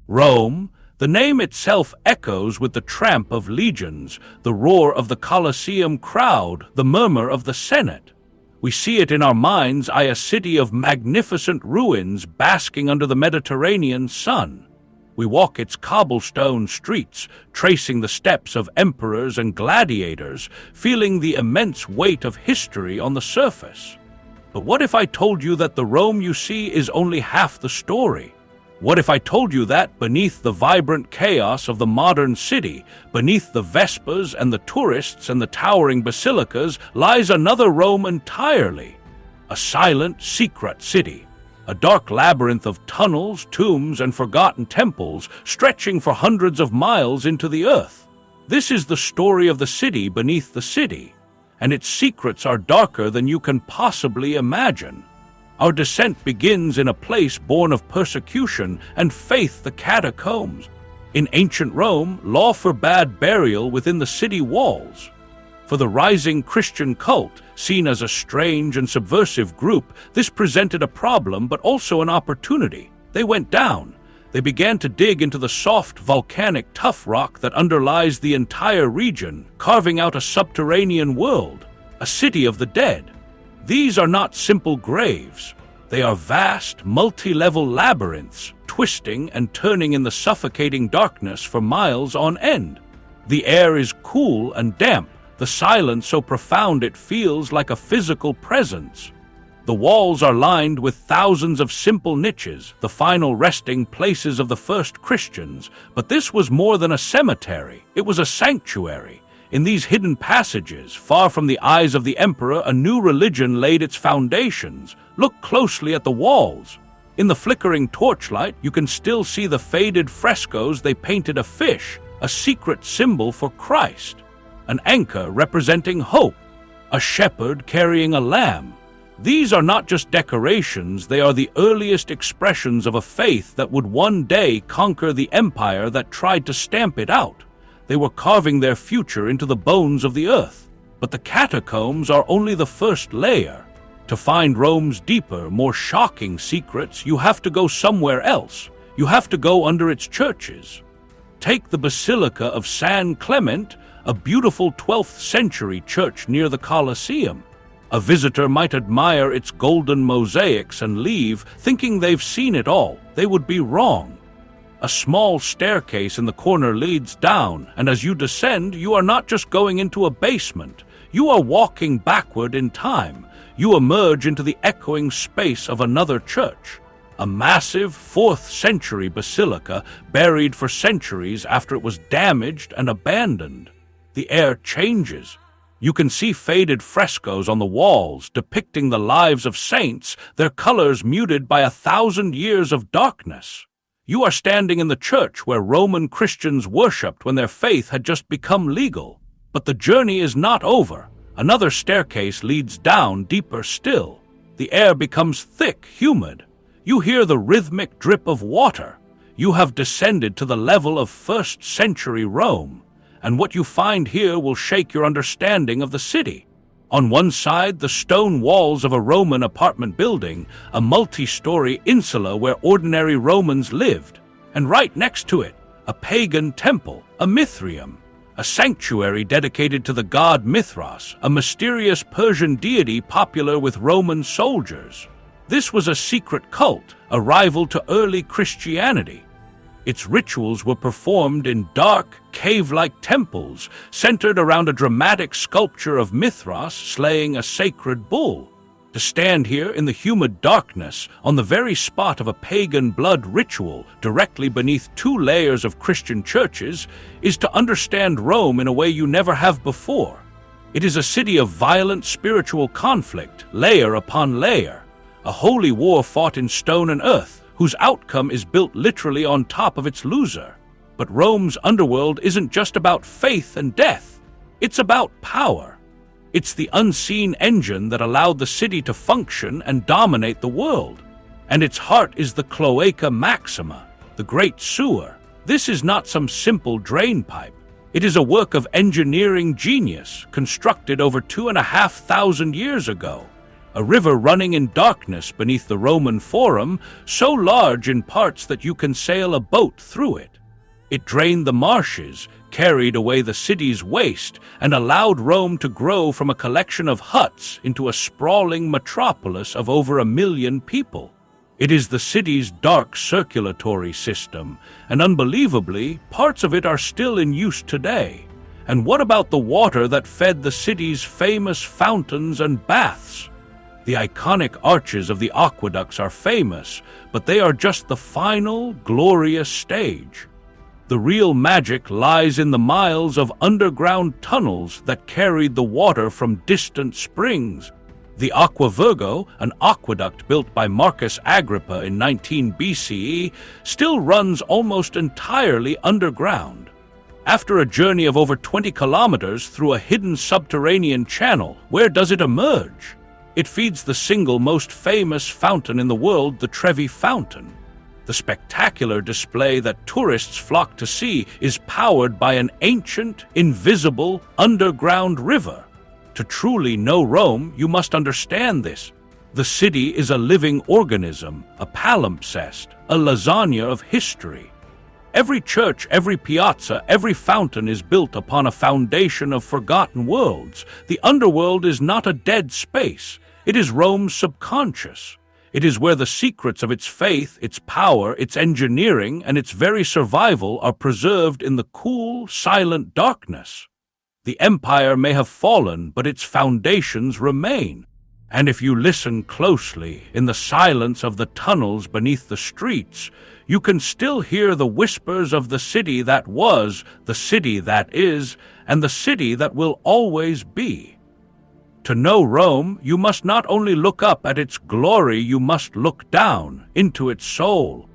Rome, the name itself echoes with the tramp of legions, the roar of the Colosseum crowd, the murmur of the Senate. We see it in our mind's eye, a city of magnificent ruins basking under the Mediterranean sun. We walk its cobblestone streets, tracing the steps of emperors and gladiators, feeling the immense weight of history on the surface. But what if I told you that the Rome you see is only half the story? What if I told you that beneath the vibrant chaos of the modern city, beneath the Vespas and the tourists and the towering basilicas, lies another Rome entirely? A silent, secret city. A dark labyrinth of tunnels, tombs, and forgotten temples stretching for hundreds of miles into the earth. This is the story of the city beneath the city, and its secrets are darker than you can possibly imagine. Our descent begins in a place born of persecution and faith, the Catacombs. In ancient Rome, law forbade burial within the city walls. For the rising Christian cult, seen as a strange and subversive group, this presented a problem but also an opportunity. They went down. They began to dig into the soft, volcanic tuff rock that underlies the entire region, carving out a subterranean world, a city of the dead. These are not simple graves. They are vast, multi-level labyrinths, twisting and turning in the suffocating darkness for miles on end. The air is cool and damp, the silence so profound it feels like a physical presence. The walls are lined with thousands of simple niches, the final resting places of the first Christians, but this was more than a cemetery. It was a sanctuary. In these hidden passages, far from the eyes of the emperor, a new religion laid its foundations. Look closely at the walls. In the flickering torchlight, you can still see the faded frescoes. They painted a fish, a secret symbol for Christ, an anchor representing hope, a shepherd carrying a lamb. These are not just decorations, they are the earliest expressions of a faith that would one day conquer the empire that tried to stamp it out. They were carving their future into the bones of the earth. But the catacombs are only the first layer. To find Rome's deeper, more shocking secrets, you have to go somewhere else. You have to go under its churches. Take the Basilica of San Clement, a beautiful 12th century church near the Colosseum. A visitor might admire its golden mosaics and leave, thinking they've seen it all. They would be wrong. A small staircase in the corner leads down, and as you descend, you are not just going into a basement. You are walking backward in time. You emerge into the echoing space of another church. A massive 4th century basilica buried for centuries after it was damaged and abandoned. The air changes. You can see faded frescoes on the walls depicting the lives of saints, their colors muted by 1,000 years of darkness. You are standing in the church where Roman Christians worshipped when their faith had just become legal. But the journey is not over. Another staircase leads down, deeper still. The air becomes thick, humid. You hear the rhythmic drip of water. You have descended to the level of 1st century Rome, and what you find here will shake your understanding of the city. On one side, the stone walls of a Roman apartment building, a multi-story insula where ordinary Romans lived, and right next to it, a pagan temple, a Mithraeum, a sanctuary dedicated to the god Mithras, a mysterious Persian deity popular with Roman soldiers. This was a secret cult, a rival to early Christianity. Its rituals were performed in dark, cave-like temples, centered around a dramatic sculpture of Mithras slaying a sacred bull. To stand here in the humid darkness, on the very spot of a pagan blood ritual, directly beneath 2 layers of Christian churches, is to understand Rome in a way you never have before. It is a city of violent spiritual conflict, layer upon layer, a holy war fought in stone and earth, whose outcome is built literally on top of its loser. But Rome's underworld isn't just about faith and death. It's about power. It's the unseen engine that allowed the city to function and dominate the world. And its heart is the Cloaca Maxima, the great sewer. This is not some simple drain pipe. It is a work of engineering genius constructed over 2,500 years ago. a river running in darkness beneath the Roman Forum, so large in parts that you can sail a boat through it. It drained the marshes, carried away the city's waste, and allowed Rome to grow from a collection of huts into a sprawling metropolis of over 1 million people. It is the city's dark circulatory system, and unbelievably, parts of it are still in use today. And what about the water that fed the city's famous fountains and baths? The iconic arches of the aqueducts are famous, but they are just the final, glorious stage. The real magic lies in the miles of underground tunnels that carried the water from distant springs. The Aqua Virgo, an aqueduct built by Marcus Agrippa in 19 BCE, still runs almost entirely underground. After a journey of over 20 kilometers through a hidden subterranean channel, where does it emerge? It feeds the single most famous fountain in the world, the Trevi Fountain. The spectacular display that tourists flock to see is powered by an ancient, invisible, underground river. To truly know Rome, you must understand this. The city is a living organism, a palimpsest, a lasagna of history. Every church, every piazza, every fountain is built upon a foundation of forgotten worlds. The underworld is not a dead space. It is Rome's subconscious. It is where the secrets of its faith, its power, its engineering, and its very survival are preserved in the cool, silent darkness. The empire may have fallen, but its foundations remain. And if you listen closely, in the silence of the tunnels beneath the streets, you can still hear the whispers of the city that was, the city that is, and the city that will always be. To know Rome, you must not only look up at its glory, you must look down into its soul.